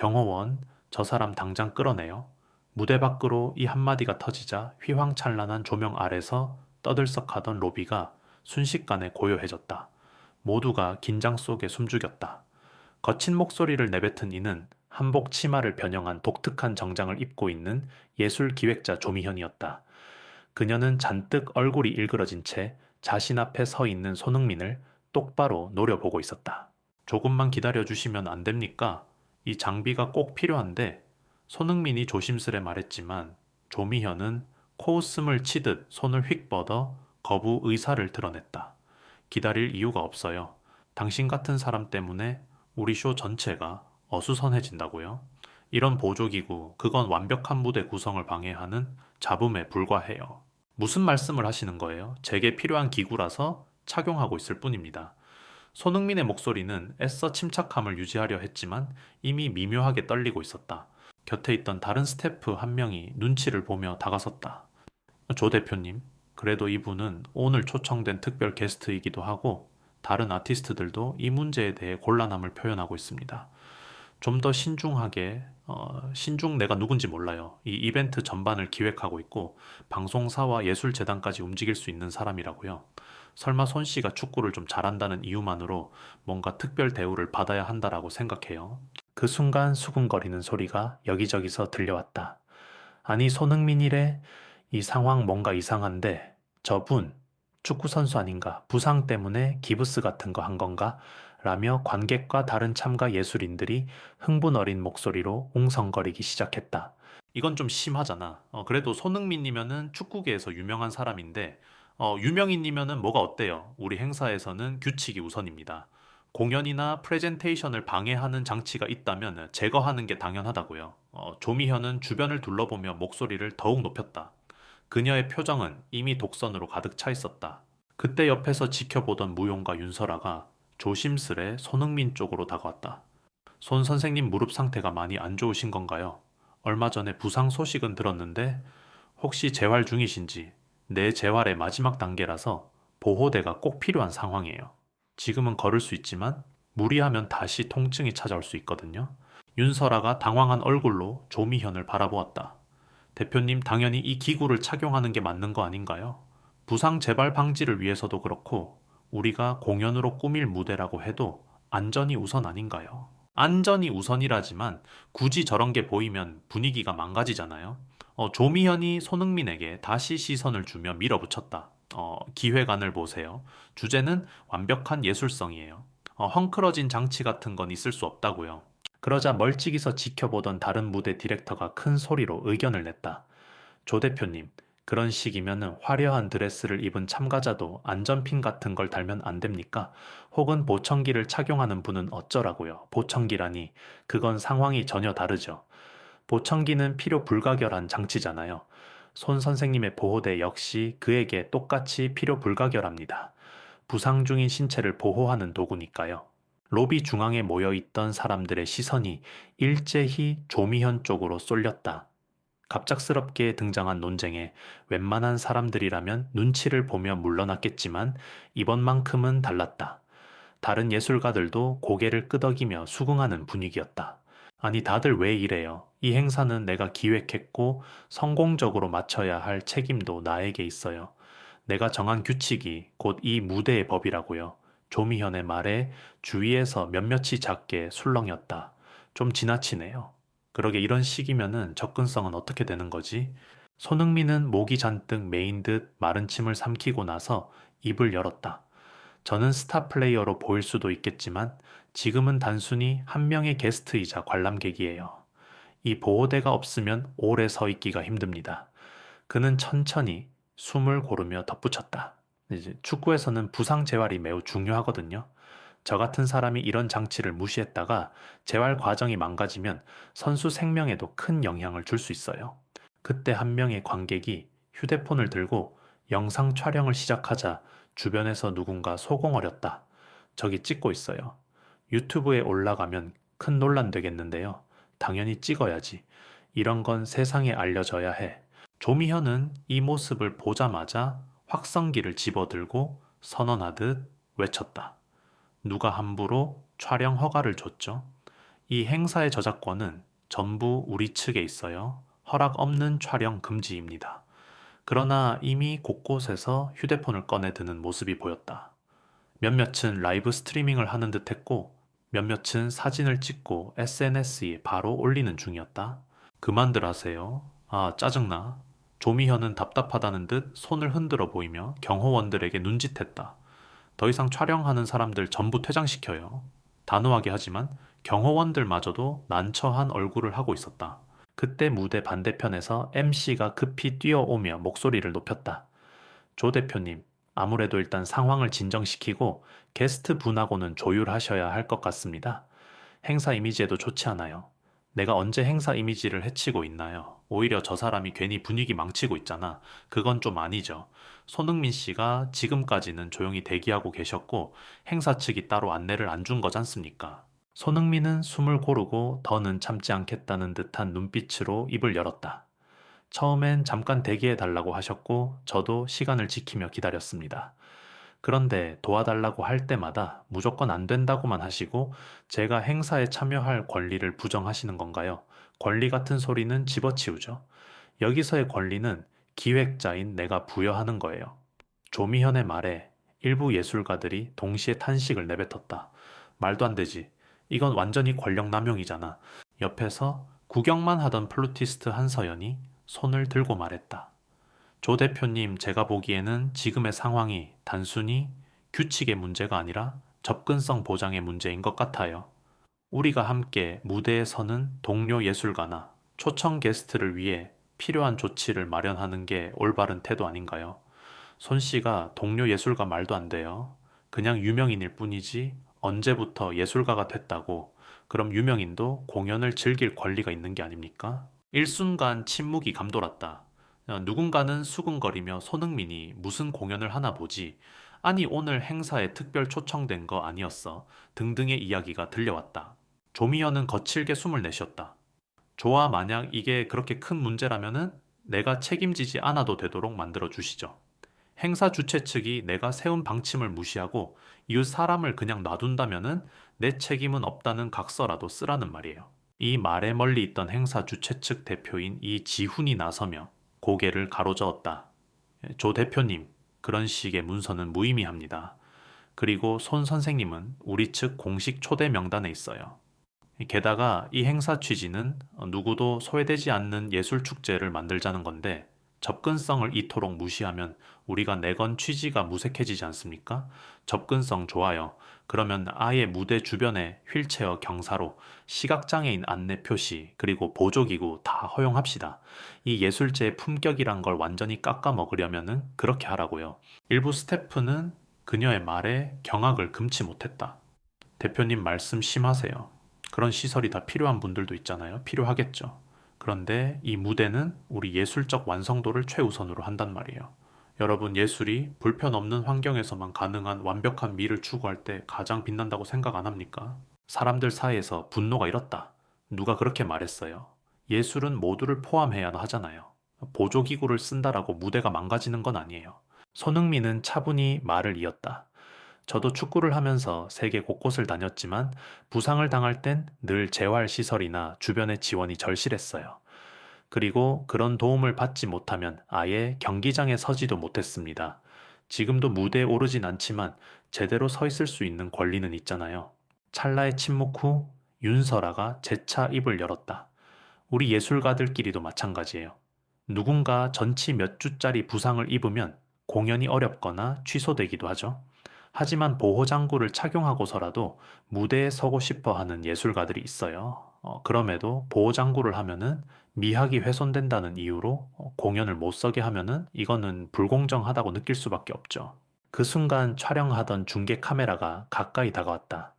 경호원, 저 사람 당장 끌어내요. 무대 밖으로 이 한마디가 터지자 휘황찬란한 조명 아래서 떠들썩하던 로비가 순식간에 고요해졌다. 모두가 긴장 속에 숨죽였다. 거친 목소리를 내뱉은 이는 한복 치마를 변형한 독특한 정장을 입고 있는 예술 기획자 조미현이었다. 그녀는 잔뜩 얼굴이 일그러진 채 자신 앞에 서 있는 손흥민을 똑바로 노려보고 있었다. 조금만 기다려주시면 안 됩니까? 이 장비가 꼭 필요한데 손흥민이 조심스레 말했지만 조미현은 코웃음을 치듯 손을 휙 뻗어 거부 의사를 드러냈다. 기다릴 이유가 없어요. 당신 같은 사람 때문에 우리 쇼 전체가 어수선해진다고요? 이런 보조기구, 그건 완벽한 무대 구성을 방해하는 잡음에 불과해요. 무슨 말씀을 하시는 거예요? 제게 필요한 기구라서 착용하고 있을 뿐입니다. 손흥민의 목소리는 애써 침착함을 유지하려 했지만 이미 미묘하게 떨리고 있었다. 곁에 있던 다른 스태프 한 명이 눈치를 보며 다가섰다. 조 대표님, 그래도 이분은 오늘 초청된 특별 게스트이기도 하고 다른 아티스트들도 이 문제에 대해 곤란함을 표현하고 있습니다. 좀 더 신중하게, 신중 내가 누군지 몰라요. 이 이벤트 전반을 기획하고 있고 방송사와 예술재단까지 움직일 수 있는 사람이라고요. 설마 손 씨가 축구를 좀 잘한다는 이유만으로 뭔가 특별 대우를 받아야 한다라고 생각해요. 그 순간 수군거리는 소리가 여기저기서 들려왔다. 아니 손흥민이래? 이 상황 뭔가 이상한데 저분 축구선수 아닌가? 부상 때문에 기부스 같은 거 한 건가? 라며 관객과 다른 참가 예술인들이 흥분 어린 목소리로 웅성거리기 시작했다. 이건 좀 심하잖아. 그래도 손흥민이면은 축구계에서 유명한 사람인데 유명인이면은 뭐가 어때요? 우리 행사에서는 규칙이 우선입니다. 공연이나 프레젠테이션을 방해하는 장치가 있다면 제거하는 게 당연하다고요. 조미현은 주변을 둘러보며 목소리를 더욱 높였다. 그녀의 표정은 이미 독선으로 가득 차 있었다. 그때 옆에서 지켜보던 무용가 윤설아가 조심스레 손흥민 쪽으로 다가왔다. 손 선생님 무릎 상태가 많이 안 좋으신 건가요? 얼마 전에 부상 소식은 들었는데 혹시 재활 중이신지 내 재활의 마지막 단계라서 보호대가 꼭 필요한 상황이에요. 지금은 걸을 수 있지만 무리하면 다시 통증이 찾아올 수 있거든요. 윤설아가 당황한 얼굴로 조미현을 바라보았다. 대표님 당연히 이 기구를 착용하는 게 맞는 거 아닌가요? 부상 재발 방지를 위해서도 그렇고 우리가 공연으로 꾸밀 무대라고 해도 안전이 우선 아닌가요? 안전이 우선이라지만 굳이 저런 게 보이면 분위기가 망가지잖아요. 조미현이 손흥민에게 다시 시선을 주며 밀어붙였다. 기획안을 보세요. 주제는 완벽한 예술성이에요. 헝클어진 장치 같은 건 있을 수 없다고요. 그러자 멀찍이서 지켜보던 다른 무대 디렉터가 큰 소리로 의견을 냈다. 조 대표님, 그런 식이면은 화려한 드레스를 입은 참가자도 안전핀 같은 걸 달면 안 됩니까? 혹은 보청기를 착용하는 분은 어쩌라고요? 보청기라니, 그건 상황이 전혀 다르죠. 보청기는 필요 불가결한 장치잖아요. 손 선생님의 보호대 역시 그에게 똑같이 필요 불가결합니다. 부상 중인 신체를 보호하는 도구니까요. 로비 중앙에 모여있던 사람들의 시선이 일제히 조미현 쪽으로 쏠렸다. 갑작스럽게 등장한 논쟁에 웬만한 사람들이라면 눈치를 보며 물러났겠지만 이번만큼은 달랐다. 다른 예술가들도 고개를 끄덕이며 수긍하는 분위기였다. 아니, 다들 왜 이래요? 이 행사는 내가 기획했고 성공적으로 마쳐야 할 책임도 나에게 있어요. 내가 정한 규칙이 곧 이 무대의 법이라고요. 조미현의 말에 주위에서 몇몇이 작게 술렁였다. 좀 지나치네요. 그러게 이런 식이면은 접근성은 어떻게 되는 거지? 손흥민은 목이 잔뜩 메인 듯 마른 침을 삼키고 나서 입을 열었다. 저는 스타 플레이어로 보일 수도 있겠지만 지금은 단순히 한 명의 게스트이자 관람객이에요. 이 보호대가 없으면 오래 서 있기가 힘듭니다. 그는 천천히 숨을 고르며 덧붙였다. 이제 축구에서는 부상 재활이 매우 중요하거든요. 저 같은 사람이 이런 장치를 무시했다가 재활 과정이 망가지면 선수 생명에도 큰 영향을 줄 수 있어요. 그때 한 명의 관객이 휴대폰을 들고 영상 촬영을 시작하자 주변에서 누군가 소공어렸다. 저기 찍고 있어요. 유튜브에 올라가면 큰 논란 되겠는데요. 당연히 찍어야지. 이런 건 세상에 알려져야 해. 조미현은 이 모습을 보자마자 확성기를 집어들고 선언하듯 외쳤다. 누가 함부로 촬영 허가를 줬죠? 이 행사의 저작권은 전부 우리 측에 있어요. 허락 없는 촬영 금지입니다. 그러나 이미 곳곳에서 휴대폰을 꺼내 드는 모습이 보였다. 몇몇은 라이브 스트리밍을 하는 듯 했고, 몇몇은 사진을 찍고 SNS에 바로 올리는 중이었다. 그만들 하세요. 아, 짜증나. 조미현은 답답하다는 듯 손을 흔들어 보이며 경호원들에게 눈짓했다. 더 이상 촬영하는 사람들 전부 퇴장시켜요. 단호하게 하지만 경호원들마저도 난처한 얼굴을 하고 있었다. 그때 무대 반대편에서 MC가 급히 뛰어오며 목소리를 높였다. 조 대표님, 아무래도 일단 상황을 진정시키고 게스트 분하고는 조율하셔야 할 것 같습니다. 행사 이미지에도 좋지 않아요. 내가 언제 행사 이미지를 해치고 있나요? 오히려 저 사람이 괜히 분위기 망치고 있잖아. 그건 좀 아니죠. 손흥민 씨가 지금까지는 조용히 대기하고 계셨고 행사 측이 따로 안내를 안 준 거잖습니까? 손흥민은 숨을 고르고 더는 참지 않겠다는 듯한 눈빛으로 입을 열었다. 처음엔 잠깐 대기해 달라고 하셨고 저도 시간을 지키며 기다렸습니다. 그런데 도와달라고 할 때마다 무조건 안 된다고만 하시고 제가 행사에 참여할 권리를 부정하시는 건가요? 권리 같은 소리는 집어치우죠. 여기서의 권리는 기획자인 내가 부여하는 거예요. 조미현의 말에 일부 예술가들이 동시에 탄식을 내뱉었다. 말도 안 되지. 이건 완전히 권력 남용이잖아. 옆에서 구경만 하던 플루티스트 한서연이 손을 들고 말했다. 조 대표님, 제가 보기에는 지금의 상황이 단순히 규칙의 문제가 아니라 접근성 보장의 문제인 것 같아요. 우리가 함께 무대에 서는 동료 예술가나 초청 게스트를 위해 필요한 조치를 마련하는 게 올바른 태도 아닌가요? 손 씨가 동료 예술가 말도 안 돼요. 그냥 유명인일 뿐이지 언제부터 예술가가 됐다고 그럼 유명인도 공연을 즐길 권리가 있는 게 아닙니까? 일순간 침묵이 감돌았다. 누군가는 수근거리며 손흥민이 무슨 공연을 하나 보지. 아니 오늘 행사에 특별 초청된 거 아니었어. 등등의 이야기가 들려왔다. 조미연은 거칠게 숨을 내쉬었다. 조아 만약 이게 그렇게 큰 문제라면은 내가 책임지지 않아도 되도록 만들어 주시죠. 행사 주최 측이 내가 세운 방침을 무시하고 이웃 사람을 그냥 놔둔다면은 내 책임은 없다는 각서라도 쓰라는 말이에요. 이 말에 멀리 있던 행사 주최 측 대표인 이지훈이 나서며 고개를 가로저었다. 조 대표님, 그런 식의 문서는 무의미합니다. 그리고 손 선생님은 우리 측 공식 초대 명단에 있어요. 게다가 이 행사 취지는 누구도 소외되지 않는 예술 축제를 만들자는 건데 접근성을 이토록 무시하면 우리가 내건 취지가 무색해지지 않습니까? 접근성 좋아요. 그러면 아예 무대 주변에 휠체어 경사로, 시각장애인 안내 표시, 그리고 보조기구 다 허용합시다. 이 예술제의 품격이란 걸 완전히 깎아먹으려면은 그렇게 하라고요. 일부 스태프는 그녀의 말에 경악을 금치 못했다. 대표님 말씀 심하세요. 그런 시설이 다 필요한 분들도 있잖아요. 필요하겠죠. 그런데 이 무대는 우리 예술적 완성도를 최우선으로 한단 말이에요. 여러분, 예술이 불편 없는 환경에서만 가능한 완벽한 미를 추구할 때 가장 빛난다고 생각 안 합니까? 사람들 사이에서 분노가 일었다. 누가 그렇게 말했어요. 예술은 모두를 포함해야 하잖아요. 보조기구를 쓴다라고 무대가 망가지는 건 아니에요. 손흥민은 차분히 말을 이었다. 저도 축구를 하면서 세계 곳곳을 다녔지만 부상을 당할 땐 늘 재활시설이나 주변의 지원이 절실했어요. 그리고 그런 도움을 받지 못하면 아예 경기장에 서지도 못했습니다. 지금도 무대에 오르진 않지만 제대로 서 있을 수 있는 권리는 있잖아요. 찰나의 침묵 후 윤설아가 재차 입을 열었다. 우리 예술가들끼리도 마찬가지예요. 누군가 전치 몇 주짜리 부상을 입으면 공연이 어렵거나 취소되기도 하죠. 하지만 보호장구를 착용하고서라도 무대에 서고 싶어 하는 예술가들이 있어요. 그럼에도 보호장구를 하면은 미학이 훼손된다는 이유로 공연을 못 서게 하면은 이거는 불공정하다고 느낄 수밖에 없죠. 그 순간 촬영하던 중계 카메라가 가까이 다가왔다.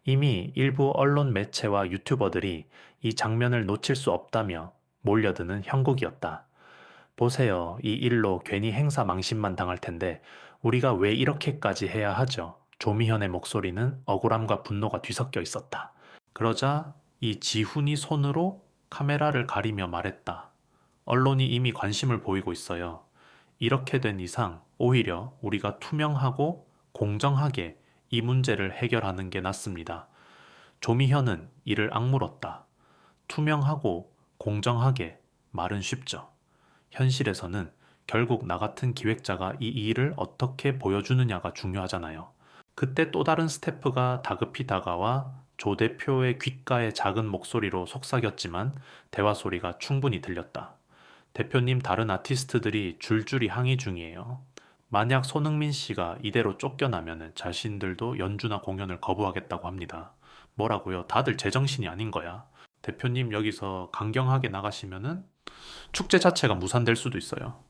이미 일부 언론 매체와 유튜버들이 이 장면을 놓칠 수 없다며 몰려드는 형국이었다. 보세요. 이 일로 괜히 행사 망신만 당할 텐데 우리가 왜 이렇게까지 해야 하죠? 조미현의 목소리는 억울함과 분노가 뒤섞여 있었다. 그러자 이 지훈이 손으로 카메라를 가리며 말했다. 언론이 이미 관심을 보이고 있어요. 이렇게 된 이상 오히려 우리가 투명하고 공정하게 이 문제를 해결하는 게 낫습니다. 조미현은 이를 악물었다. 투명하고 공정하게 말은 쉽죠. 현실에서는 결국 나 같은 기획자가 이 일을 어떻게 보여주느냐가 중요하잖아요. 그때 또 다른 스태프가 다급히 다가와 조 대표의 귓가에 작은 목소리로 속삭였지만 대화 소리가 충분히 들렸다. 대표님, 다른 아티스트들이 줄줄이 항의 중이에요. 만약 손흥민 씨가 이대로 쫓겨나면 자신들도 연주나 공연을 거부하겠다고 합니다. 뭐라고요? 다들 제정신이 아닌 거야. 대표님, 여기서 강경하게 나가시면은 축제 자체가 무산될 수도 있어요.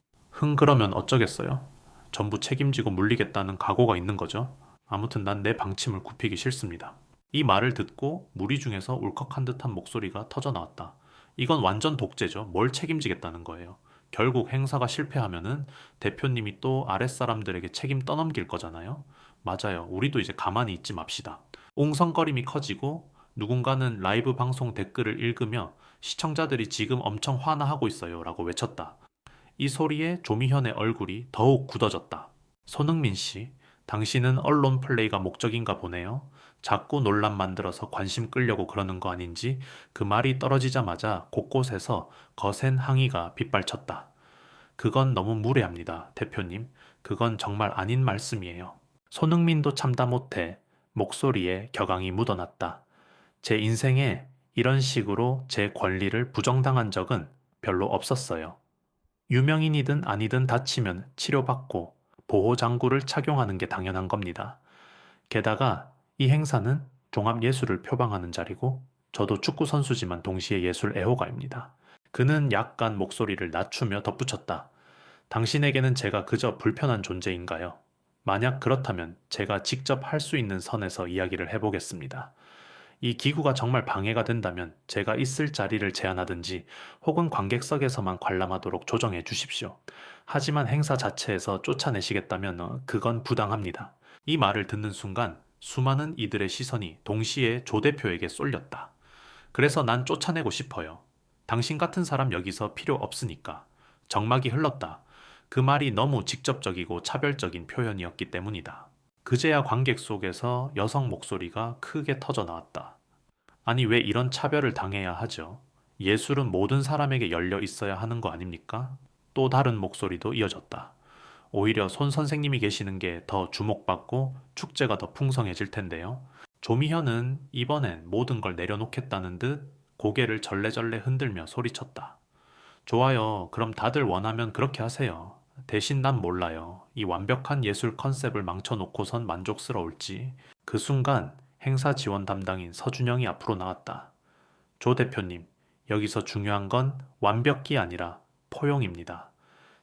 그러면 어쩌겠어요? 전부 책임지고 물리겠다는 각오가 있는 거죠. 아무튼 난 내 방침을 굽히기 싫습니다. 이 말을 듣고 무리 중에서 울컥한 듯한 목소리가 터져 나왔다. 이건 완전 독재죠. 뭘 책임지겠다는 거예요. 결국 행사가 실패하면은 대표님이 또 아랫사람들에게 책임 떠넘길 거잖아요. 맞아요. 우리도 이제 가만히 있지 맙시다. 웅성거림이 커지고 누군가는 라이브 방송 댓글을 읽으며 시청자들이 지금 엄청 화나하고 있어요 라고 외쳤다. 이 소리에 조미현의 얼굴이 더욱 굳어졌다. 손흥민 씨, 당신은 언론 플레이가 목적인가 보네요. 자꾸 논란 만들어서 관심 끌려고 그러는 거 아닌지. 그 말이 떨어지자마자 곳곳에서 거센 항의가 빗발쳤다. 그건 너무 무례합니다, 대표님. 그건 정말 아닌 말씀이에요. 손흥민도 참다 못해 목소리에 격앙이 묻어났다. 제 인생에 이런 식으로 제 권리를 부정당한 적은 별로 없었어요. 유명인이든 아니든 다치면 치료받고 보호장구를 착용하는 게 당연한 겁니다. 게다가 이 행사는 종합예술을 표방하는 자리고 저도 축구 선수지만 동시에 예술 애호가입니다. 그는 약간 목소리를 낮추며 덧붙였다. 당신에게는 제가 그저 불편한 존재인가요? 만약 그렇다면 제가 직접 할 수 있는 선에서 이야기를 해보겠습니다. 이 기구가 정말 방해가 된다면 제가 있을 자리를 제한하든지 혹은 관객석에서만 관람하도록 조정해 주십시오. 하지만 행사 자체에서 쫓아내시겠다면 그건 부당합니다. 이 말을 듣는 순간 수많은 이들의 시선이 동시에 조 대표에게 쏠렸다. 그래서 난 쫓아내고 싶어요. 당신 같은 사람 여기서 필요 없으니까. 정막이 흘렀다. 그 말이 너무 직접적이고 차별적인 표현이었기 때문이다. 그제야 관객 속에서 여성 목소리가 크게 터져 나왔다. 아니, 왜 이런 차별을 당해야 하죠? 예술은 모든 사람에게 열려 있어야 하는 거 아닙니까? 또 다른 목소리도 이어졌다. 오히려 손 선생님이 계시는 게 더 주목받고 축제가 더 풍성해질 텐데요. 조미현은 이번엔 모든 걸 내려놓겠다는 듯 고개를 절레절레 흔들며 소리쳤다. 좋아요. 그럼 다들 원하면 그렇게 하세요. 대신 난 몰라요. 이 완벽한 예술 컨셉을 망쳐놓고선 만족스러울지. 그 순간 행사 지원 담당인 서준영이 앞으로 나왔다. 조 대표님, 여기서 중요한 건 완벽이 아니라 포용입니다.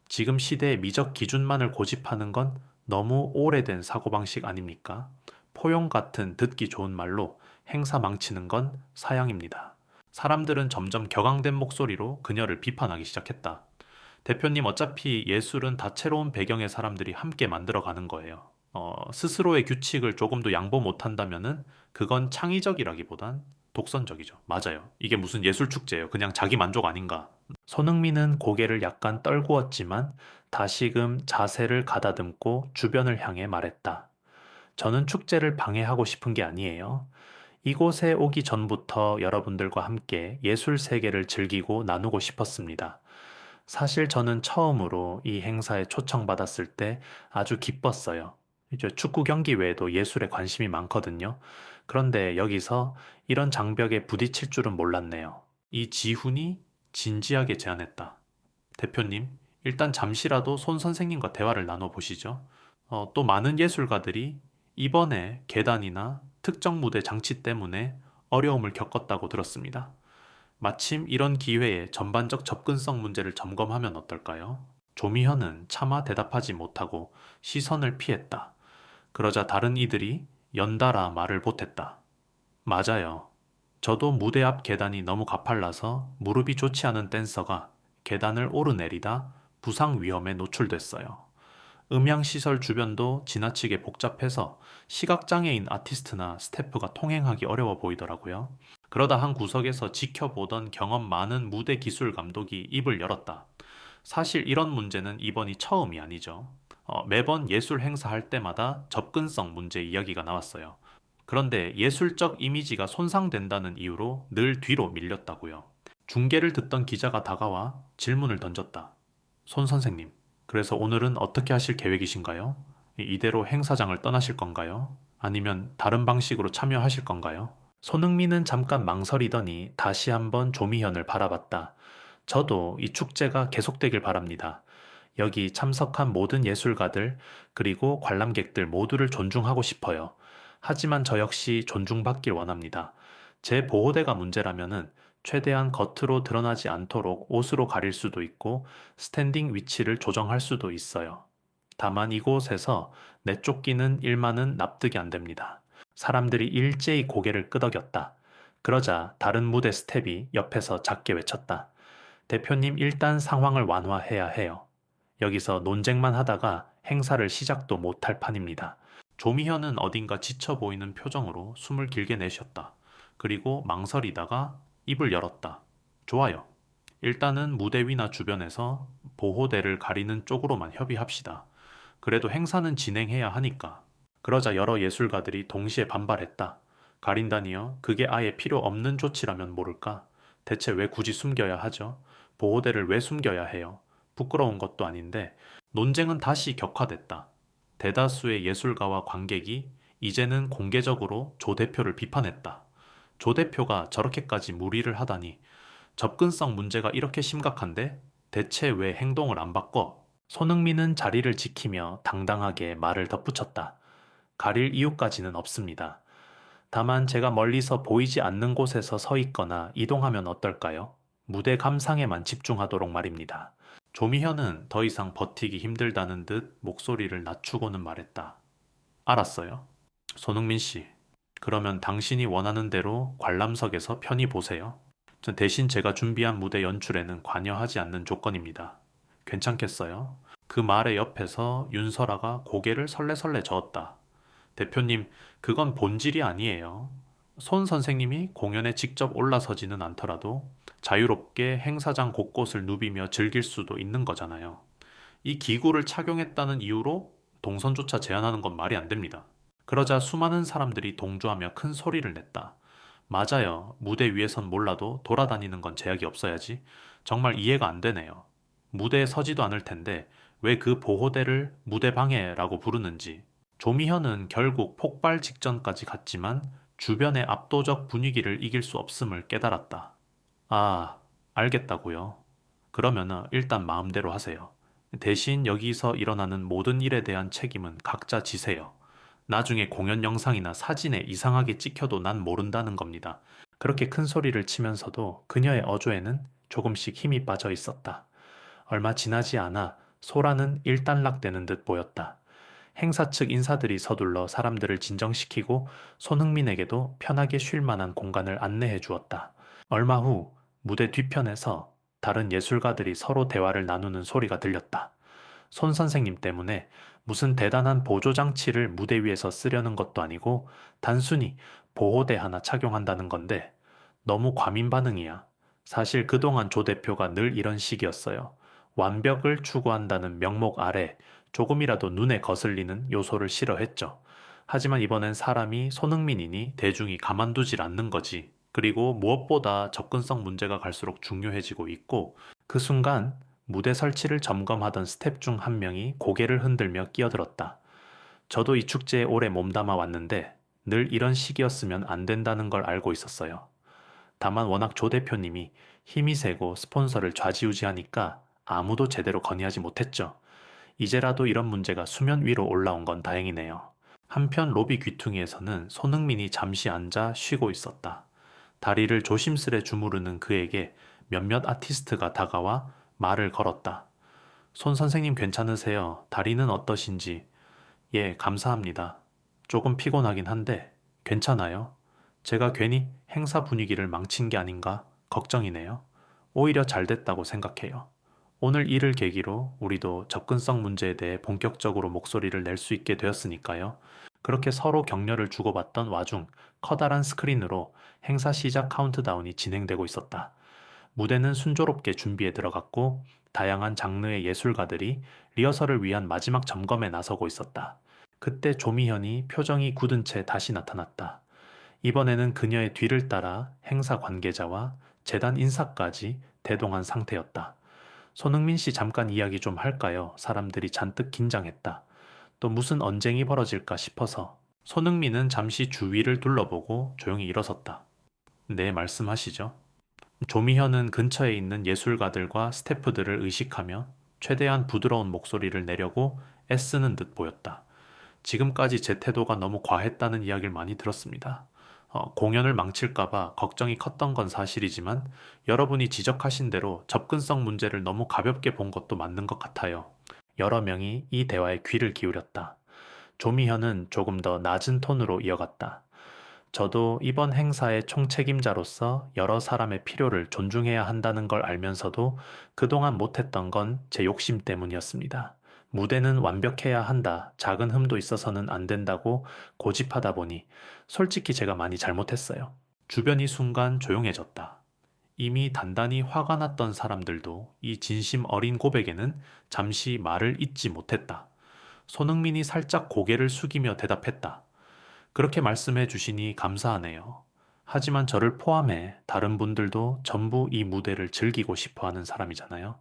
지금 시대의 미적 기준만을 고집하는 건 너무 오래된 사고방식 아닙니까? 포용 같은 듣기 좋은 말로 행사 망치는 건 사양입니다. 사람들은 점점 격앙된 목소리로 그녀를 비판하기 시작했다. 대표님, 어차피 예술은 다채로운 배경의 사람들이 함께 만들어가는 거예요. 스스로의 규칙을 조금도 양보 못한다면은 그건 창의적이라기보단 독선적이죠. 맞아요. 이게 무슨 예술 축제예요. 그냥 자기 만족 아닌가. 손흥민은 고개를 약간 떨구었지만 다시금 자세를 가다듬고 주변을 향해 말했다. 저는 축제를 방해하고 싶은 게 아니에요. 이곳에 오기 전부터 여러분들과 함께 예술 세계를 즐기고 나누고 싶었습니다. 사실 저는 처음으로 이 행사에 초청받았을 때 아주 기뻤어요. 이제 축구 경기 외에도 예술에 관심이 많거든요. 그런데 여기서 이런 장벽에 부딪힐 줄은 몰랐네요. 이 지훈이 진지하게 제안했다. 대표님, 일단 잠시라도 손 선생님과 대화를 나눠보시죠. 또 많은 예술가들이 이번에 계단이나 특정 무대 장치 때문에 어려움을 겪었다고 들었습니다. 마침 이런 기회에 전반적 접근성 문제를 점검하면 어떨까요? 조미현은 차마 대답하지 못하고 시선을 피했다. 그러자 다른 이들이 연달아 말을 보탰다. 맞아요. 저도 무대 앞 계단이 너무 가팔라서 무릎이 좋지 않은 댄서가 계단을 오르내리다 부상 위험에 노출됐어요. 음향시설 주변도 지나치게 복잡해서 시각장애인 아티스트나 스태프가 통행하기 어려워 보이더라고요. 그러다 한 구석에서 지켜보던 경험 많은 무대 기술 감독이 입을 열었다. 사실 이런 문제는 이번이 처음이 아니죠. 매번 예술 행사할 때마다 접근성 문제 이야기가 나왔어요. 그런데 예술적 이미지가 손상된다는 이유로 늘 뒤로 밀렸다고요. 중계를 듣던 기자가 다가와 질문을 던졌다. 손 선생님, 그래서 오늘은 어떻게 하실 계획이신가요? 이대로 행사장을 떠나실 건가요? 아니면 다른 방식으로 참여하실 건가요? 손흥민은 잠깐 망설이더니 다시 한번 조미현을 바라봤다. 저도 이 축제가 계속되길 바랍니다. 여기 참석한 모든 예술가들, 그리고 관람객들 모두를 존중하고 싶어요. 하지만 저 역시 존중받길 원합니다. 제 보호대가 문제라면은 최대한 겉으로 드러나지 않도록 옷으로 가릴 수도 있고 스탠딩 위치를 조정할 수도 있어요. 다만 이곳에서 내쫓기는 일만은 납득이 안 됩니다. 사람들이 일제히 고개를 끄덕였다. 그러자 다른 무대 스텝이 옆에서 작게 외쳤다. 대표님 일단 상황을 완화해야 해요. 여기서 논쟁만 하다가 행사를 시작도 못할 판입니다. 조미현은 어딘가 지쳐 보이는 표정으로 숨을 길게 내쉬었다. 그리고 망설이다가 입을 열었다. 좋아요. 일단은 무대 위나 주변에서 보호대를 가리는 쪽으로만 협의합시다. 그래도 행사는 진행해야 하니까. 그러자 여러 예술가들이 동시에 반발했다. 가린다니요? 그게 아예 필요 없는 조치라면 모를까? 대체 왜 굳이 숨겨야 하죠? 보호대를 왜 숨겨야 해요? 부끄러운 것도 아닌데 논쟁은 다시 격화됐다. 대다수의 예술가와 관객이 이제는 공개적으로 조 대표를 비판했다. 조 대표가 저렇게까지 무리를 하다니 접근성 문제가 이렇게 심각한데 대체 왜 행동을 안 바꿔? 손흥민은 자리를 지키며 당당하게 말을 덧붙였다. 가릴 이유까지는 없습니다. 다만 제가 멀리서 보이지 않는 곳에서 서 있거나 이동하면 어떨까요? 무대 감상에만 집중하도록 말입니다. 조미현은 더 이상 버티기 힘들다는 듯 목소리를 낮추고는 말했다. 알았어요. 손흥민 씨, 그러면 당신이 원하는 대로 관람석에서 편히 보세요. 대신 제가 준비한 무대 연출에는 관여하지 않는 조건입니다. 괜찮겠어요? 그 말의 옆에서 윤설아가 고개를 설레설레 저었다. 대표님, 그건 본질이 아니에요. 손 선생님이 공연에 직접 올라서지는 않더라도 자유롭게 행사장 곳곳을 누비며 즐길 수도 있는 거잖아요. 이 기구를 착용했다는 이유로 동선조차 제한하는 건 말이 안 됩니다. 그러자 수많은 사람들이 동조하며 큰 소리를 냈다. 맞아요. 무대 위에선 몰라도 돌아다니는 건 제약이 없어야지. 정말 이해가 안 되네요. 무대에 서지도 않을 텐데 왜 그 보호대를 무대 방해라고 부르는지. 조미현은 결국 폭발 직전까지 갔지만 주변의 압도적 분위기를 이길 수 없음을 깨달았다. 아, 알겠다고요. 그러면은 일단 마음대로 하세요. 대신 여기서 일어나는 모든 일에 대한 책임은 각자 지세요. 나중에 공연 영상이나 사진에 이상하게 찍혀도 난 모른다는 겁니다. 그렇게 큰 소리를 치면서도 그녀의 어조에는 조금씩 힘이 빠져 있었다. 얼마 지나지 않아 소라는 일단락되는 듯 보였다. 행사 측 인사들이 서둘러 사람들을 진정시키고 손흥민에게도 편하게 쉴 만한 공간을 안내해 주었다. 얼마 후 무대 뒤편에서 다른 예술가들이 서로 대화를 나누는 소리가 들렸다. 손 선생님 때문에 무슨 대단한 보조 장치를 무대 위에서 쓰려는 것도 아니고 단순히 보호대 하나 착용한다는 건데 너무 과민 반응이야. 사실 그동안 조 대표가 늘 이런 식이었어요. 완벽을 추구한다는 명목 아래 조금이라도 눈에 거슬리는 요소를 싫어했죠. 하지만 이번엔 사람이 손흥민이니 대중이 가만두질 않는 거지. 그리고 무엇보다 접근성 문제가 갈수록 중요해지고 있고 그 순간 무대 설치를 점검하던 스텝 중 한 명이 고개를 흔들며 끼어들었다. 저도 이 축제에 오래 몸담아 왔는데 늘 이런 식이었으면 안 된다는 걸 알고 있었어요. 다만 워낙 조 대표님이 힘이 세고 스폰서를 좌지우지하니까 아무도 제대로 건의하지 못했죠. 이제라도 이런 문제가 수면 위로 올라온 건 다행이네요. 한편 로비 귀퉁이에서는 손흥민이 잠시 앉아 쉬고 있었다. 다리를 조심스레 주무르는 그에게 몇몇 아티스트가 다가와 말을 걸었다. 손 선생님 괜찮으세요? 다리는 어떠신지? 예, 감사합니다. 조금 피곤하긴 한데 괜찮아요? 제가 괜히 행사 분위기를 망친 게 아닌가 걱정이네요. 오히려 잘 됐다고 생각해요. 오늘 일을 계기로 우리도 접근성 문제에 대해 본격적으로 목소리를 낼 수 있게 되었으니까요. 그렇게 서로 격려를 주고받던 와중 커다란 스크린으로 행사 시작 카운트다운이 진행되고 있었다. 무대는 순조롭게 준비에 들어갔고 다양한 장르의 예술가들이 리허설을 위한 마지막 점검에 나서고 있었다. 그때 조미현이 표정이 굳은 채 다시 나타났다. 이번에는 그녀의 뒤를 따라 행사 관계자와 재단 인사까지 대동한 상태였다. 손흥민 씨 잠깐 이야기 좀 할까요? 사람들이 잔뜩 긴장했다. 또 무슨 언쟁이 벌어질까 싶어서. 손흥민은 잠시 주위를 둘러보고 조용히 일어섰다. 네, 말씀하시죠. 조미현은 근처에 있는 예술가들과 스태프들을 의식하며 최대한 부드러운 목소리를 내려고 애쓰는 듯 보였다. 지금까지 제 태도가 너무 과했다는 이야기를 많이 들었습니다. 공연을 망칠까봐 걱정이 컸던 건 사실이지만 여러분이 지적하신 대로 접근성 문제를 너무 가볍게 본 것도 맞는 것 같아요. 여러 명이 이 대화에 귀를 기울였다. 조미현은 조금 더 낮은 톤으로 이어갔다. 저도 이번 행사의 총책임자로서 여러 사람의 필요를 존중해야 한다는 걸 알면서도 그동안 못했던 건 제 욕심 때문이었습니다. 무대는 완벽해야 한다. 작은 흠도 있어서는 안 된다고 고집하다 보니 솔직히 제가 많이 잘못했어요. 주변이 순간 조용해졌다. 이미 단단히 화가 났던 사람들도 이 진심 어린 고백에는 잠시 말을 잇지 못했다. 손흥민이 살짝 고개를 숙이며 대답했다. 그렇게 말씀해 주시니 감사하네요. 하지만 저를 포함해 다른 분들도 전부 이 무대를 즐기고 싶어 하는 사람이잖아요.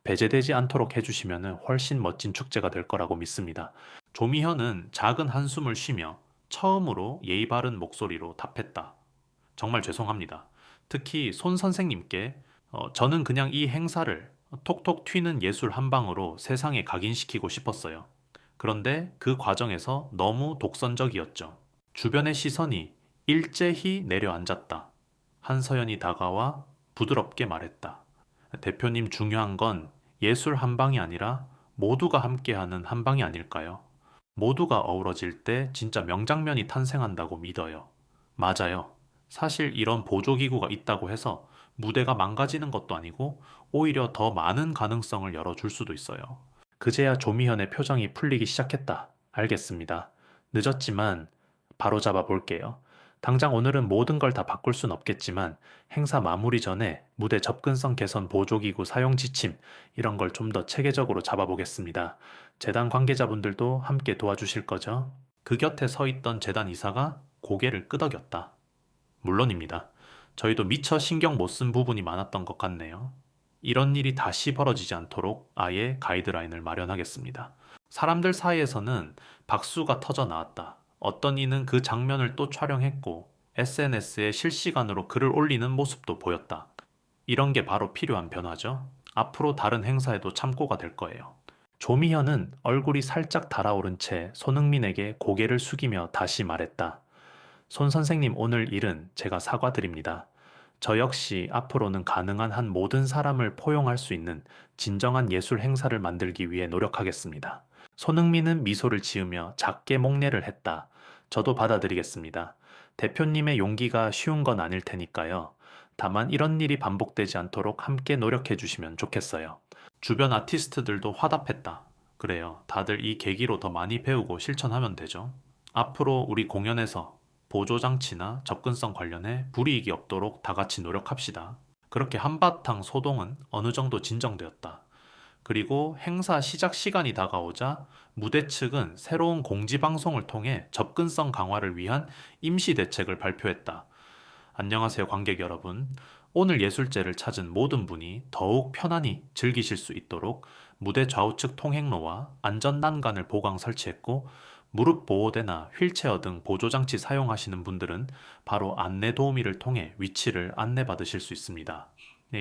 배제되지 않도록 해주시면 훨씬 멋진 축제가 될 거라고 믿습니다. 조미현은 작은 한숨을 쉬며 처음으로 예의 바른 목소리로 답했다. 정말 죄송합니다. 특히 손 선생님께 저는 그냥 이 행사를 톡톡 튀는 예술 한 방으로 세상에 각인시키고 싶었어요. 그런데 그 과정에서 너무 독선적이었죠. 주변의 시선이 일제히 내려앉았다. 한서연이 다가와 부드럽게 말했다. 대표님, 중요한 건 예술 한 방이 아니라 모두가 함께하는 한 방이 아닐까요? 모두가 어우러질 때 진짜 명장면이 탄생한다고 믿어요. 맞아요. 사실 이런 보조기구가 있다고 해서 무대가 망가지는 것도 아니고 오히려 더 많은 가능성을 열어줄 수도 있어요. 그제야 조미현의 표정이 풀리기 시작했다. 알겠습니다. 늦었지만 바로 잡아 볼게요. 당장 오늘은 모든 걸 다 바꿀 순 없겠지만 행사 마무리 전에 무대 접근성 개선 보조기구 사용 지침 이런 걸 좀 더 체계적으로 잡아보겠습니다. 재단 관계자분들도 함께 도와주실 거죠? 그 곁에 서 있던 재단 이사가 고개를 끄덕였다. 물론입니다. 저희도 미처 신경 못 쓴 부분이 많았던 것 같네요. 이런 일이 다시 벌어지지 않도록 아예 가이드라인을 마련하겠습니다. 사람들 사이에서는 박수가 터져 나왔다. 어떤 이는 그 장면을 또 촬영했고 SNS에 실시간으로 글을 올리는 모습도 보였다. 이런 게 바로 필요한 변화죠. 앞으로 다른 행사에도 참고가 될 거예요. 조미현은 얼굴이 살짝 달아오른 채 손흥민에게 고개를 숙이며 다시 말했다. 손 선생님, 오늘 일은 제가 사과드립니다. 저 역시 앞으로는 가능한 한 모든 사람을 포용할 수 있는 진정한 예술 행사를 만들기 위해 노력하겠습니다. 손흥민은 미소를 지으며 작게 목례를 했다. 저도 받아들이겠습니다. 대표님의 용기가 쉬운 건 아닐 테니까요. 다만 이런 일이 반복되지 않도록 함께 노력해 주시면 좋겠어요. 주변 아티스트들도 화답했다. 그래요. 다들 이 계기로 더 많이 배우고 실천하면 되죠. 앞으로 우리 공연에서 보조장치나 접근성 관련해 불이익이 없도록 다 같이 노력합시다. 그렇게 한바탕 소동은 어느 정도 진정되었다. 그리고 행사 시작 시간이 다가오자 무대 측은 새로운 공지방송을 통해 접근성 강화를 위한 임시 대책을 발표했다. 안녕하세요, 관객 여러분. 오늘 예술제를 찾은 모든 분이 더욱 편안히 즐기실 수 있도록 무대 좌우측 통행로와 안전 난간을 보강 설치했고, 무릎 보호대나 휠체어 등 보조장치 사용하시는 분들은 바로 안내 도우미를 통해 위치를 안내받으실 수 있습니다.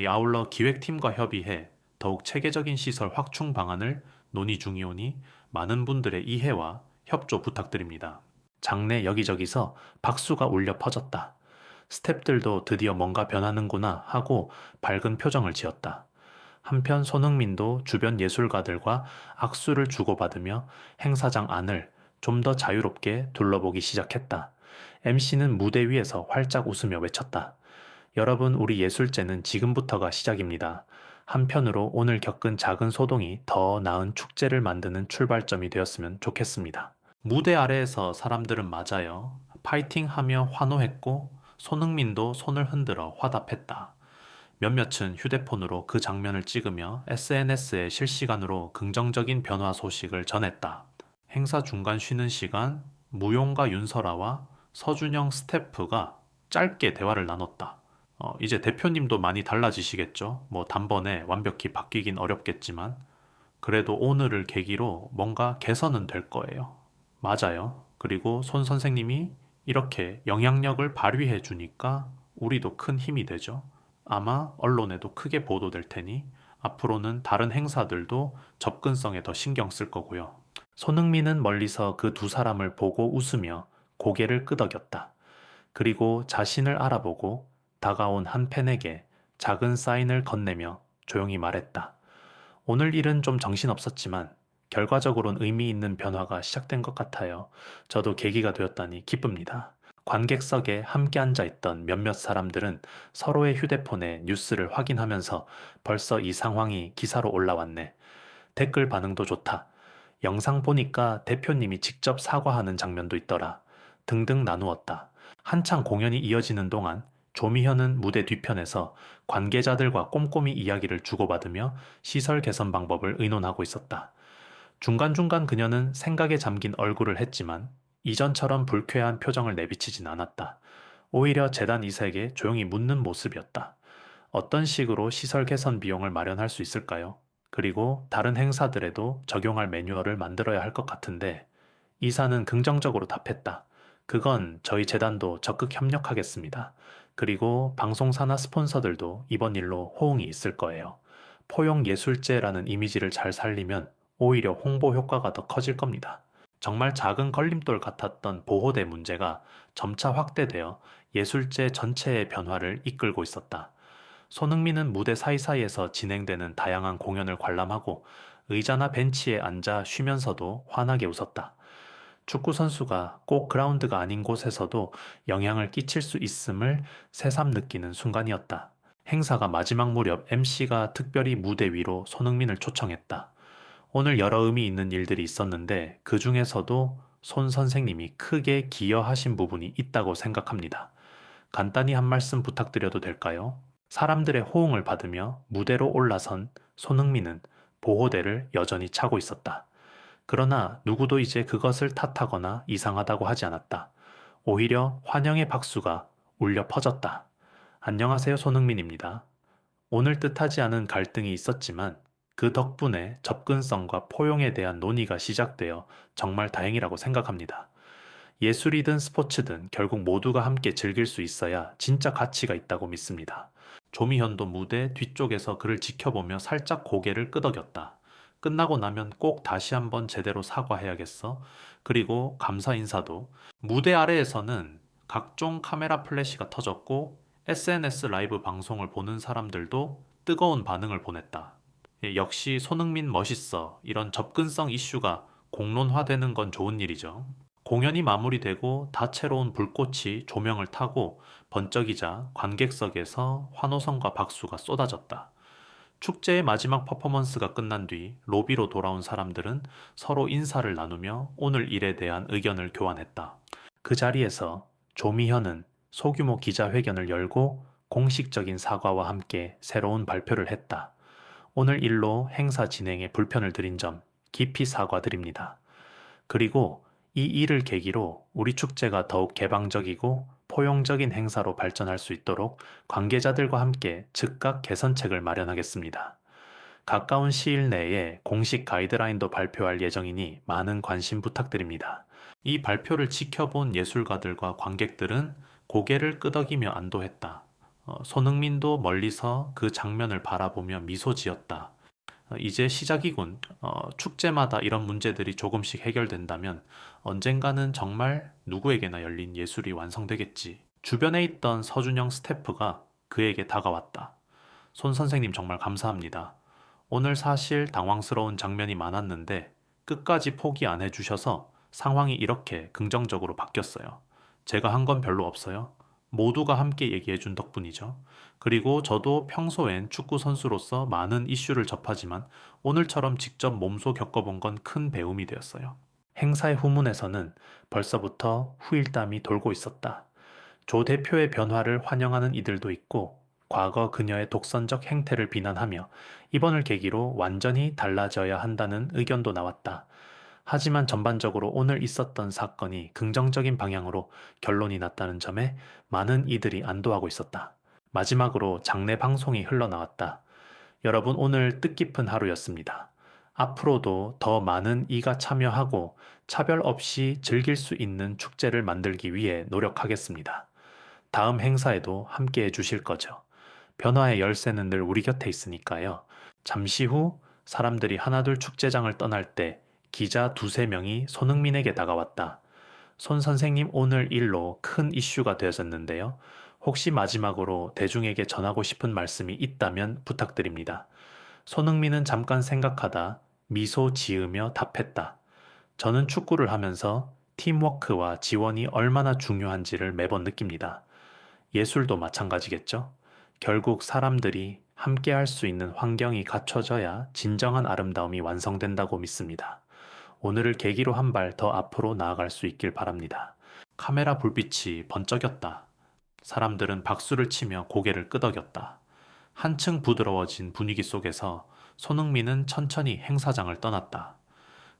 아울러 기획팀과 협의해 더욱 체계적인 시설 확충 방안을 논의 중이오니 많은 분들의 이해와 협조 부탁드립니다. 장내 여기저기서 박수가 울려 퍼졌다. 스태프들도 드디어 뭔가 변하는구나 하고 밝은 표정을 지었다. 한편 손흥민도 주변 예술가들과 악수를 주고받으며 행사장 안을 좀 더 자유롭게 둘러보기 시작했다. MC는 무대 위에서 활짝 웃으며 외쳤다. 여러분, 우리 예술제는 지금부터가 시작입니다. 한편으로 오늘 겪은 작은 소동이 더 나은 축제를 만드는 출발점이 되었으면 좋겠습니다. 무대 아래에서 사람들은 맞아요. 파이팅하며 환호했고 손흥민도 손을 흔들어 화답했다. 몇몇은 휴대폰으로 그 장면을 찍으며 SNS에 실시간으로 긍정적인 변화 소식을 전했다. 행사 중간 쉬는 시간 무용가 윤설아와 서준영 스태프가 짧게 대화를 나눴다. 이제 대표님도 많이 달라지시겠죠? 뭐 단번에 완벽히 바뀌긴 어렵겠지만 그래도 오늘을 계기로 뭔가 개선은 될 거예요. 맞아요. 그리고 손 선생님이 이렇게 영향력을 발휘해 주니까 우리도 큰 힘이 되죠. 아마 언론에도 크게 보도될 테니 앞으로는 다른 행사들도 접근성에 더 신경 쓸 거고요. 손흥민은 멀리서 그 두 사람을 보고 웃으며 고개를 끄덕였다. 그리고 자신을 알아보고 다가온 한 팬에게 작은 사인을 건네며 조용히 말했다. 오늘 일은 좀 정신없었지만 결과적으로는 의미 있는 변화가 시작된 것 같아요. 저도 계기가 되었다니 기쁩니다. 관객석에 함께 앉아 있던 몇몇 사람들은 서로의 휴대폰에 뉴스를 확인하면서 벌써 이 상황이 기사로 올라왔네. 댓글 반응도 좋다. 영상 보니까 대표님이 직접 사과하는 장면도 있더라. 등등 나누었다. 한창 공연이 이어지는 동안 조미현은 무대 뒤편에서 관계자들과 꼼꼼히 이야기를 주고받으며 시설 개선 방법을 의논하고 있었다. 중간중간 그녀는 생각에 잠긴 얼굴을 했지만 이전처럼 불쾌한 표정을 내비치진 않았다. 오히려 재단 이색에 조용히 묻는 모습이었다. 어떤 식으로 시설 개선 비용을 마련할 수 있을까요? 그리고 다른 행사들에도 적용할 매뉴얼을 만들어야 할 것 같은데 이사는 긍정적으로 답했다. 그건 저희 재단도 적극 협력하겠습니다. 그리고 방송사나 스폰서들도 이번 일로 호응이 있을 거예요. 포용예술제라는 이미지를 잘 살리면 오히려 홍보 효과가 더 커질 겁니다. 정말 작은 걸림돌 같았던 보호대 문제가 점차 확대되어 예술제 전체의 변화를 이끌고 있었다. 손흥민은 무대 사이사이에서 진행되는 다양한 공연을 관람하고 의자나 벤치에 앉아 쉬면서도 환하게 웃었다. 축구 선수가 꼭 그라운드가 아닌 곳에서도 영향을 끼칠 수 있음을 새삼 느끼는 순간이었다. 행사가 마지막 무렵 MC가 특별히 무대 위로 손흥민을 초청했다. 오늘 여러 의미 있는 일들이 있었는데 그 중에서도 손 선생님이 크게 기여하신 부분이 있다고 생각합니다. 간단히 한 말씀 부탁드려도 될까요? 사람들의 호응을 받으며 무대로 올라선 손흥민은 보호대를 여전히 차고 있었다. 그러나 누구도 이제 그것을 탓하거나 이상하다고 하지 않았다. 오히려 환영의 박수가 울려 퍼졌다. 안녕하세요, 손흥민입니다. 오늘 뜻하지 않은 갈등이 있었지만 그 덕분에 접근성과 포용에 대한 논의가 시작되어 정말 다행이라고 생각합니다. 예술이든 스포츠든 결국 모두가 함께 즐길 수 있어야 진짜 가치가 있다고 믿습니다. 조미현도 무대 뒤쪽에서 그를 지켜보며 살짝 고개를 끄덕였다. 끝나고 나면 꼭 다시 한번 제대로 사과해야겠어. 그리고 감사 인사도. 무대 아래에서는 각종 카메라 플래시가 터졌고 SNS 라이브 방송을 보는 사람들도 뜨거운 반응을 보냈다. 역시 손흥민 멋있어. 이런 접근성 이슈가 공론화되는 건 좋은 일이죠. 공연이 마무리되고 다채로운 불꽃이 조명을 타고 번쩍이자 관객석에서 환호성과 박수가 쏟아졌다. 축제의 마지막 퍼포먼스가 끝난 뒤 로비로 돌아온 사람들은 서로 인사를 나누며 오늘 일에 대한 의견을 교환했다. 그 자리에서 조미현은 소규모 기자회견을 열고 공식적인 사과와 함께 새로운 발표를 했다. 오늘 일로 행사 진행에 불편을 드린 점 깊이 사과드립니다. 그리고 이 일을 계기로 우리 축제가 더욱 개방적이고 포용적인 행사로 발전할 수 있도록 관계자들과 함께 즉각 개선책을 마련하겠습니다. 가까운 시일 내에 공식 가이드라인도 발표할 예정이니 많은 관심 부탁드립니다. 이 발표를 지켜본 예술가들과 관객들은 고개를 끄덕이며 안도했다. 손흥민도 멀리서 그 장면을 바라보며 미소 지었다. 이제 시작이군. 축제마다 이런 문제들이 조금씩 해결된다면 언젠가는 정말 누구에게나 열린 예술이 완성되겠지. 주변에 있던 서준영 스태프가 그에게 다가왔다. 손 선생님 정말 감사합니다. 오늘 사실 당황스러운 장면이 많았는데 끝까지 포기 안 해주셔서 상황이 이렇게 긍정적으로 바뀌었어요. 제가 한 건 별로 없어요. 모두가 함께 얘기해준 덕분이죠. 그리고 저도 평소엔 축구 선수로서 많은 이슈를 접하지만 오늘처럼 직접 몸소 겪어본 건 큰 배움이 되었어요. 행사의 후문에서는 벌써부터 후일담이 돌고 있었다. 조 대표의 변화를 환영하는 이들도 있고 과거 그녀의 독선적 행태를 비난하며 이번을 계기로 완전히 달라져야 한다는 의견도 나왔다. 하지만 전반적으로 오늘 있었던 사건이 긍정적인 방향으로 결론이 났다는 점에 많은 이들이 안도하고 있었다. 마지막으로 장례 방송이 흘러나왔다. 여러분, 오늘 뜻깊은 하루였습니다. 앞으로도 더 많은 이가 참여하고 차별 없이 즐길 수 있는 축제를 만들기 위해 노력하겠습니다. 다음 행사에도 함께 해주실 거죠. 변화의 열쇠는 늘 우리 곁에 있으니까요. 잠시 후 사람들이 하나둘 축제장을 떠날 때 기자 두세 명이 손흥민에게 다가왔다. 손 선생님, 오늘 일로 큰 이슈가 되었는데요. 혹시 마지막으로 대중에게 전하고 싶은 말씀이 있다면 부탁드립니다. 손흥민은 잠깐 생각하다 미소 지으며 답했다. 저는 축구를 하면서 팀워크와 지원이 얼마나 중요한지를 매번 느낍니다. 예술도 마찬가지겠죠? 결국 사람들이 함께 할 수 있는 환경이 갖춰져야 진정한 아름다움이 완성된다고 믿습니다. 오늘을 계기로 한 발 더 앞으로 나아갈 수 있길 바랍니다. 카메라 불빛이 번쩍였다. 사람들은 박수를 치며 고개를 끄덕였다. 한층 부드러워진 분위기 속에서 손흥민은 천천히 행사장을 떠났다.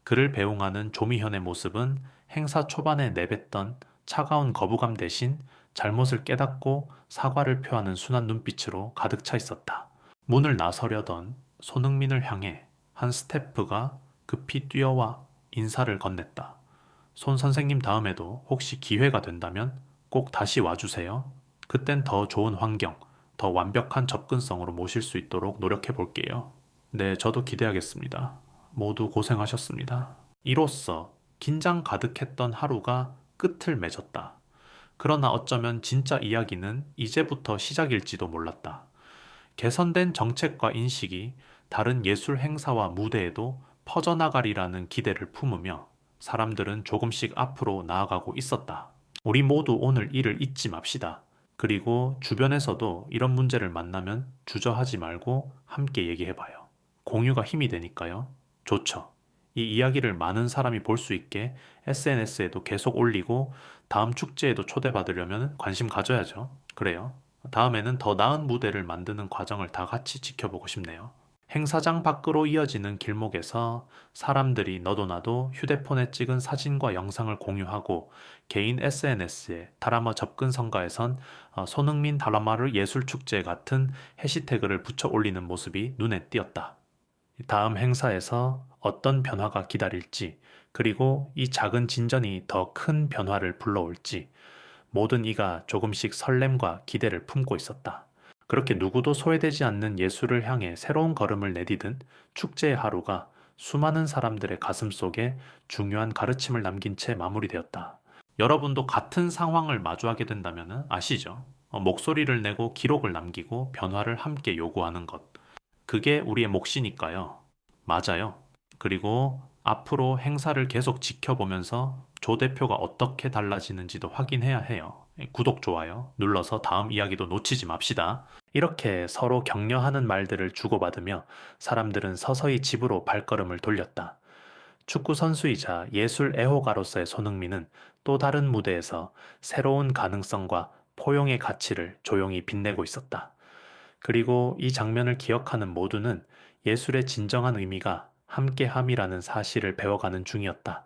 그를 배웅하는 조미현의 모습은 행사 초반에 내뱉던 차가운 거부감 대신 잘못을 깨닫고 사과를 표하는 순한 눈빛으로 가득 차 있었다. 문을 나서려던 손흥민을 향해 한 스태프가 급히 뛰어와 인사를 건넸다. 손 선생님, 다음에도 혹시 기회가 된다면 꼭 다시 와주세요. 그땐 더 좋은 환경, 더 완벽한 접근성으로 모실 수 있도록 노력해 볼게요. 네, 저도 기대하겠습니다. 모두 고생하셨습니다. 이로써 긴장 가득했던 하루가 끝을 맺었다. 그러나 어쩌면 진짜 이야기는 이제부터 시작일지도 몰랐다. 개선된 정책과 인식이 다른 예술 행사와 무대에도 퍼져나가리라는 기대를 품으며 사람들은 조금씩 앞으로 나아가고 있었다. 우리 모두 오늘 이를 잊지 맙시다. 그리고 주변에서도 이런 문제를 만나면 주저하지 말고 함께 얘기해봐요. 공유가 힘이 되니까요. 좋죠. 이 이야기를 많은 사람이 볼 수 있게 SNS에도 계속 올리고 다음 축제에도 초대받으려면 관심 가져야죠. 그래요. 다음에는 더 나은 무대를 만드는 과정을 다 같이 지켜보고 싶네요. 행사장 밖으로 이어지는 길목에서 사람들이 너도 나도 휴대폰에 찍은 사진과 영상을 공유하고 개인 SNS에 다라마 접근 성가에선 손흥민 다라마르 예술축제 같은 해시태그를 붙여 올리는 모습이 눈에 띄었다. 다음 행사에서 어떤 변화가 기다릴지, 그리고 이 작은 진전이 더 큰 변화를 불러올지 모든 이가 조금씩 설렘과 기대를 품고 있었다. 그렇게 누구도 소외되지 않는 예술을 향해 새로운 걸음을 내디딘 축제의 하루가 수많은 사람들의 가슴 속에 중요한 가르침을 남긴 채 마무리되었다. 여러분도 같은 상황을 마주하게 된다면 아시죠? 목소리를 내고 기록을 남기고 변화를 함께 요구하는 것. 그게 우리의 몫이니까요. 맞아요. 그리고 앞으로 행사를 계속 지켜보면서 조 대표가 어떻게 달라지는지도 확인해야 해요. 구독, 좋아요 눌러서 다음 이야기도 놓치지 맙시다. 이렇게 서로 격려하는 말들을 주고받으며 사람들은 서서히 집으로 발걸음을 돌렸다. 축구 선수이자 예술 애호가로서의 손흥민은 또 다른 무대에서 새로운 가능성과 포용의 가치를 조용히 빛내고 있었다. 그리고 이 장면을 기억하는 모두는 예술의 진정한 의미가 함께함이라는 사실을 배워가는 중이었다.